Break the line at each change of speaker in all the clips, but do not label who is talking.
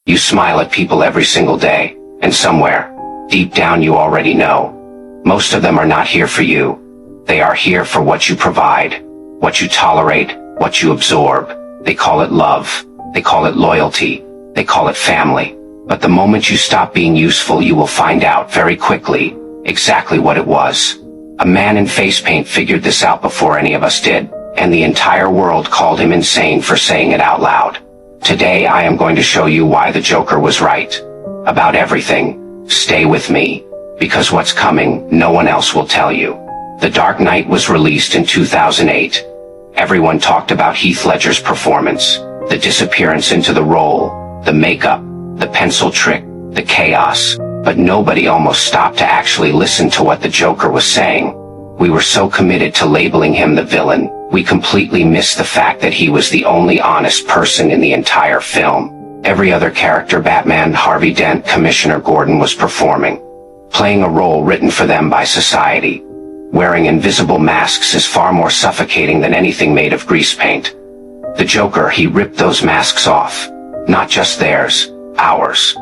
You smile at people every single day, and somewhere, deep down you already know. Most of them are not here for you. They are here for what you provide, what you tolerate, what you absorb. They call it love. They call it loyalty. They call it family. But the moment you stop being useful, you will find out very quickly exactly what it was. A man in face paint figured this out before any of us did, and the entire world called him insane for saying it out loud. Today I am going to show you why the Joker was right. About everything. Stay with me, because what's coming, no one else will tell you. The Dark Knight was released in 2008. Everyone talked about Heath Ledger's performance, the disappearance into the role, the makeup, the pencil trick, the chaos, but nobody almost stopped to actually listen to what the Joker was saying. We were so committed to labeling him the villain, we completely missed the fact that he was the only honest person in the entire film. Every other character, Batman, Harvey Dent, Commissioner Gordon, was performing, playing a role written for them by society. Wearing invisible masks is far more suffocating than anything made of grease paint. The Joker, he ripped those masks off. Not just theirs, ours.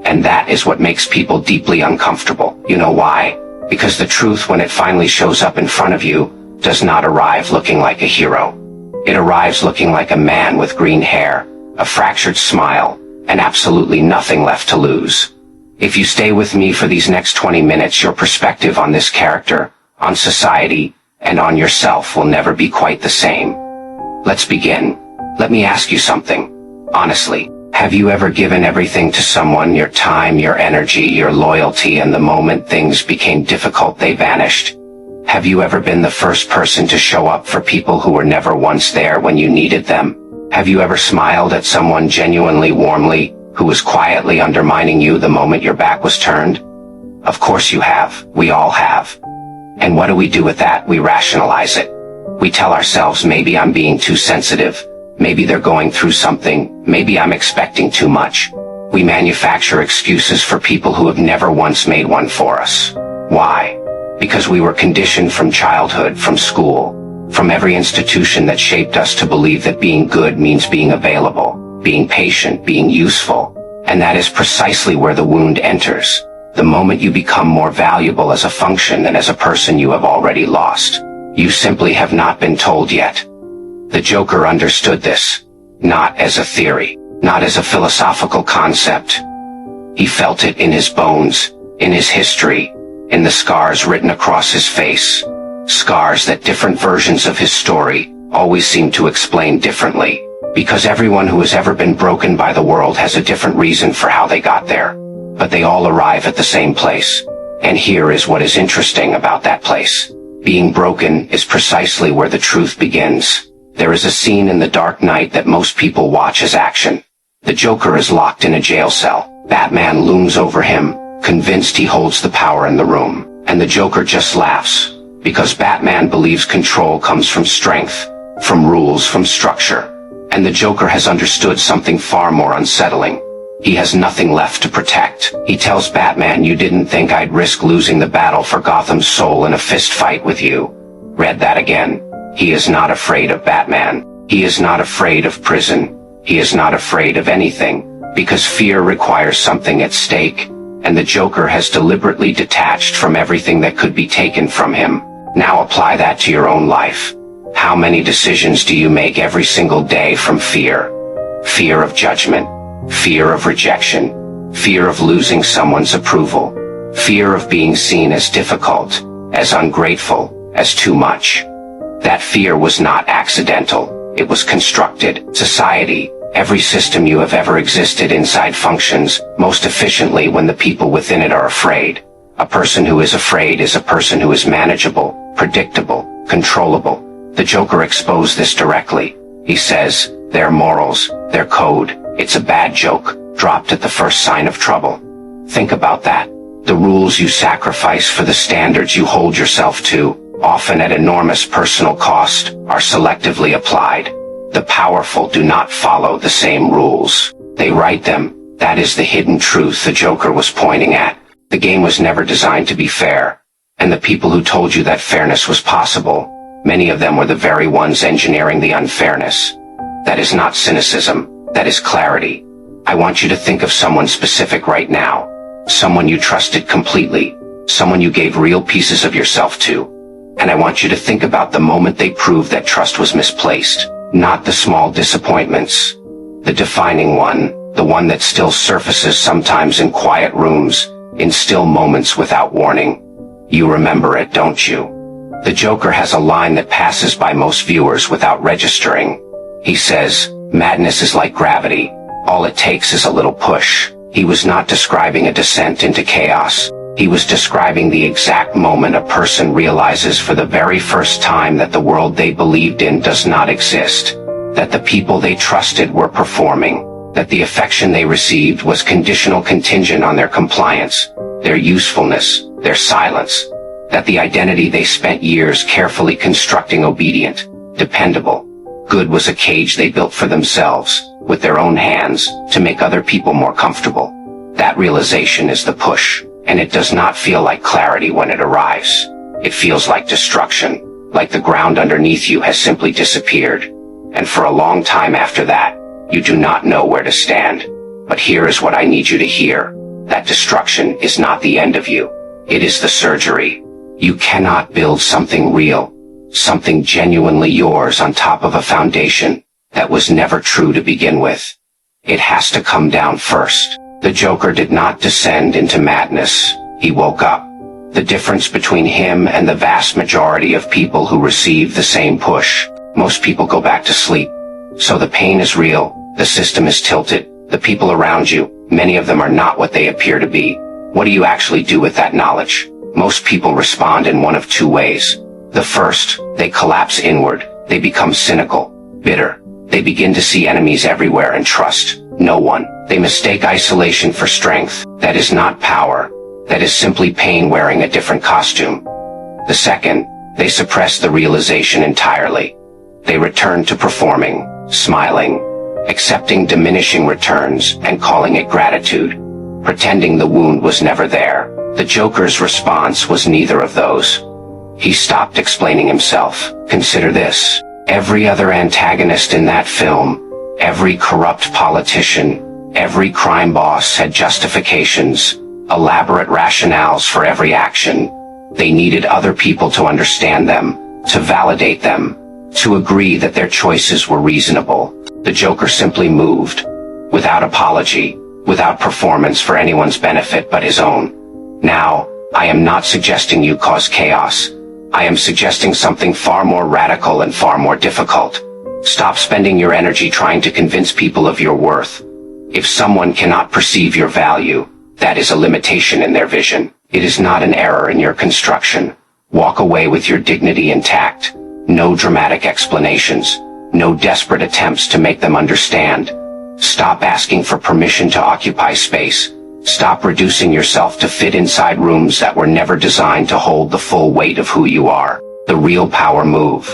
And that is what makes people deeply uncomfortable. You know why? Because the truth, when it finally shows up in front of you, does not arrive looking like a hero. It arrives looking like a man with green hair, a fractured smile, and absolutely nothing left to lose. If you stay with me for these next 20 minutes, your perspective on this character, on society, and on yourself will never be quite the same. Let's begin. Let me ask you something. Honestly, have you ever given everything to someone, your time, your energy, your loyalty, and the moment things became difficult, they vanished? Have you ever been the first person to show up for people who were never once there when you needed them? Have you ever smiled at someone genuinely warmly, who was quietly undermining you the moment your back was turned? Of course you have. We all have. And what do we do with that? We rationalize it. We tell ourselves, maybe I'm being too sensitive. Maybe they're going through something. Maybe I'm expecting too much. We manufacture excuses for people who have never once made one for us. Why? Because we were conditioned from childhood, from school, from every institution that shaped us to believe that being good means being available, being patient, being useful. And that is precisely where the wound enters. The moment you become more valuable as a function than as a person, you have already lost. You simply have not been told yet. The Joker understood this, not as a theory, not as a philosophical concept. He felt it in his bones, in his history, in the scars written across his face. Scars that different versions of his story always seem to explain differently, because everyone who has ever been broken by the world has a different reason for how they got there. But they all arrive at the same place. And here is what is interesting about that place. Being broken is precisely where the truth begins. There is a scene in The Dark Knight that most people watch as action. The Joker is locked in a jail cell. Batman looms over him, convinced he holds the power in the room. And the Joker just laughs, because Batman believes control comes from strength, from rules, from structure. And the Joker has understood something far more unsettling. He has nothing left to protect. He tells Batman, you didn't think I'd risk losing the battle for Gotham's soul in a fist fight with you. Read that again. He is not afraid of Batman. He is not afraid of prison. He is not afraid of anything, because fear requires something at stake, and the Joker has deliberately detached from everything that could be taken from him. Now apply that to your own life. How many decisions do you make every single day from fear? Fear of judgment. Fear of rejection, fear of losing someone's approval, fear of being seen as difficult, as ungrateful, as too much. That fear was not accidental, it was constructed. Society, every system you have ever existed inside functions most efficiently when the people within it are afraid. A person who is afraid is a person who is manageable, predictable, controllable. The Joker exposed this directly. He says, their morals, their code, it's a bad joke, dropped at the first sign of trouble. Think about that. The rules you sacrifice for the standards you hold yourself to, often at enormous personal cost, are selectively applied. The powerful do not follow the same rules. They write them. That is the hidden truth the Joker was pointing at. The game was never designed to be fair. And the people who told you that fairness was possible, many of them were the very ones engineering the unfairness. That is not cynicism. That is clarity. I want you to think of someone specific right now. Someone you trusted completely. Someone you gave real pieces of yourself to. And I want you to think about the moment they proved that trust was misplaced. Not the small disappointments. The defining one. The one that still surfaces sometimes in quiet rooms. In still moments without warning. You remember it, don't you? The Joker has a line that passes by most viewers without registering. He says, "Madness is like gravity. All it takes is a little push." He was not describing a descent into chaos. He was describing the exact moment a person realizes for the very first time that the world they believed in does not exist. That the people they trusted were performing. That the affection they received was conditional contingent on their compliance, their usefulness, their silence. That the identity they spent years carefully constructing obedient, dependable, good was a cage they built for themselves, with their own hands, to make other people more comfortable. That realization is the push, and it does not feel like clarity when it arrives. It feels like destruction, like the ground underneath you has simply disappeared. And for a long time after that, you do not know where to stand. But here is what I need you to hear. That destruction is not the end of you. It is the surgery. You cannot build something real, something genuinely yours on top of a foundation that was never true to begin with. It has to come down first. The Joker did not descend into madness. He woke up. The difference between him and the vast majority of people who receive the same push. Most people go back to sleep. So the pain is real. The system is tilted. The people around you, many of them are not what they appear to be. What do you actually do with that knowledge? Most people respond in one of two ways. The first, they collapse inward. They become cynical, bitter. They begin to see enemies everywhere and trust no one. They mistake isolation for strength. That is not power. That is simply pain wearing a different costume. The second, they suppress the realization entirely. They return to performing, smiling, accepting diminishing returns and calling it gratitude, pretending the wound was never there. The Joker's response was neither of those. He stopped explaining himself. Consider this. Every other antagonist in that film, every corrupt politician, every crime boss had justifications, elaborate rationales for every action. They needed other people to understand them, to validate them, to agree that their choices were reasonable. The Joker simply moved, without apology, without performance for anyone's benefit but his own. Now, I am not suggesting you cause chaos. I am suggesting something far more radical and far more difficult. Stop spending your energy trying to convince people of your worth. If someone cannot perceive your value, that is a limitation in their vision. It is not an error in your construction. Walk away with your dignity intact. No dramatic explanations. No desperate attempts to make them understand. Stop asking for permission to occupy space. Stop reducing yourself to fit inside rooms that were never designed to hold the full weight of who you are. The real power move.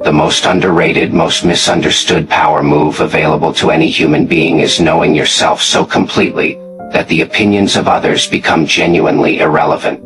The most underrated, most misunderstood power move available to any human being is knowing yourself so completely that the opinions of others become genuinely irrelevant.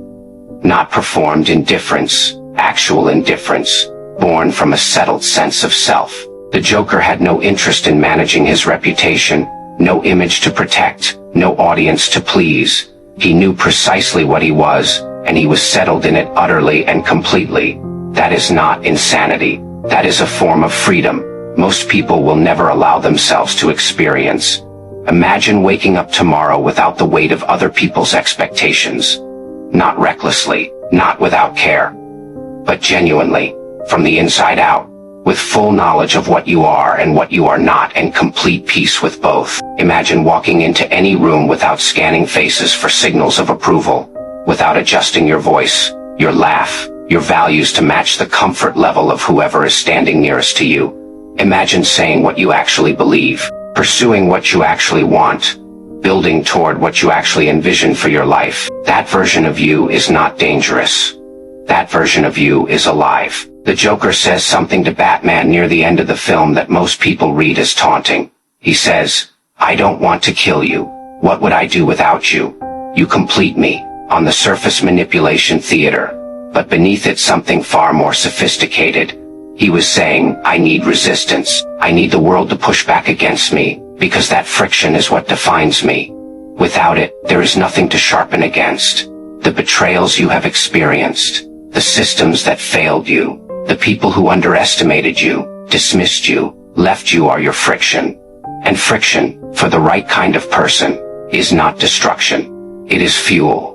Not performed indifference, actual indifference, born from a settled sense of self. The Joker had no interest in managing his reputation, no image to protect, no audience to please. He knew precisely what he was, and he was settled in it utterly and completely. That is not insanity. That is a form of freedom most people will never allow themselves to experience. Imagine waking up tomorrow without the weight of other people's expectations. Not recklessly, not without care, but genuinely, from the inside out, with full knowledge of what you are and what you are not and complete peace with both. Imagine walking into any room without scanning faces for signals of approval, without adjusting your voice, your laugh, your values to match the comfort level of whoever is standing nearest to you. Imagine saying what you actually believe, pursuing what you actually want, building toward what you actually envision for your life. That version of you is not dangerous. That version of you is alive. The Joker says something to Batman near the end of the film that most people read as taunting. He says, "I don't want to kill you. What would I do without you? You complete me." On the surface manipulation theater, but beneath it something far more sophisticated. He was saying, I need resistance. I need the world to push back against me, because that friction is what defines me. Without it, there is nothing to sharpen against. The betrayals you have experienced, the systems that failed you, the people who underestimated you, dismissed you, left you are your friction. And friction, for the right kind of person, is not destruction. It is fuel.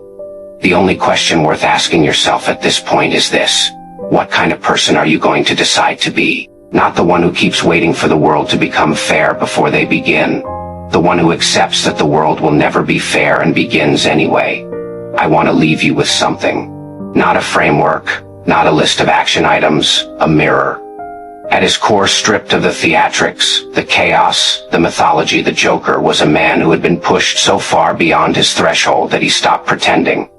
The only question worth asking yourself at this point is this: what kind of person are you going to decide to be? Not the one who keeps waiting for the world to become fair before they begin. The one who accepts that the world will never be fair and begins anyway. I want to leave you with something. Not a framework, not a list of action items, a mirror. At his core, stripped of the theatrics, the chaos, the mythology, the Joker was a man who had been pushed so far beyond his threshold that he stopped pretending.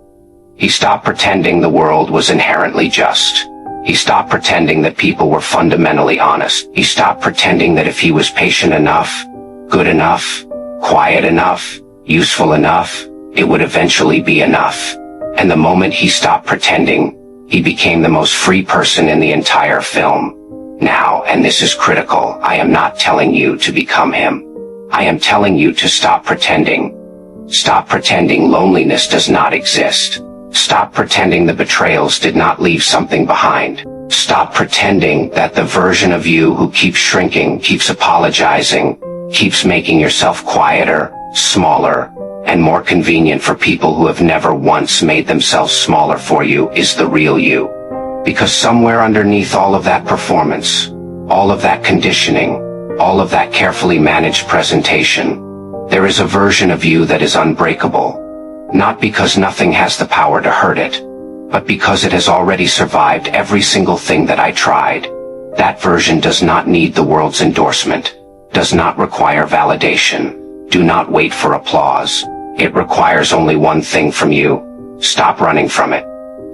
He stopped pretending the world was inherently just. He stopped pretending that people were fundamentally honest. He stopped pretending that if he was patient enough, good enough, quiet enough, useful enough, it would eventually be enough. And the moment he stopped pretending, he became the most free person in the entire film. Now, and this is critical, I am not telling you to become him. I am telling you to stop pretending. Stop pretending loneliness does not exist. Stop pretending the betrayals did not leave something behind. Stop pretending that the version of you who keeps shrinking, keeps apologizing, keeps making yourself quieter, smaller, and more convenient for people who have never once made themselves smaller for you is the real you. Because somewhere underneath all of that performance, all of that conditioning, all of that carefully managed presentation, there is a version of you that is unbreakable. Not because nothing has the power to hurt it, but because it has already survived every single thing that I tried. That version does not need the world's endorsement, does not require validation. Do not wait for applause. It requires only one thing from you. Stop running from it.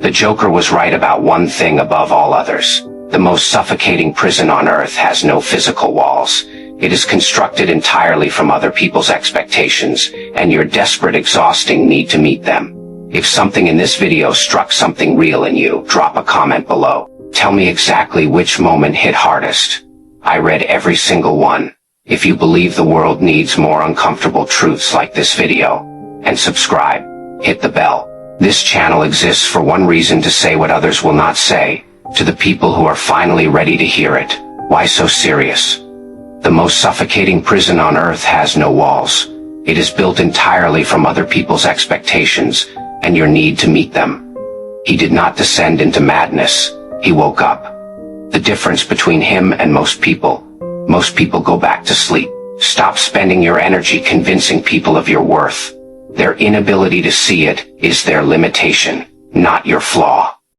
The Joker was right about one thing above all others. The most suffocating prison on earth has no physical walls. It is constructed entirely from other people's expectations, and your desperate, exhausting need to meet them. If something in this video struck something real in you, drop a comment below. Tell me exactly which moment hit hardest. I read every single one. If you believe the world needs more uncomfortable truths like this video, and subscribe, hit the bell. This channel exists for one reason: to say what others will not say, to the people who are finally ready to hear it. Why so serious? The most suffocating prison on earth has no walls. It is built entirely from other people's expectations, and your need to meet them. He did not descend into madness. He woke up. The difference between him and most people go back to sleep. Stop spending your energy convincing people of your worth. Their inability to see it is their limitation, not your flaw.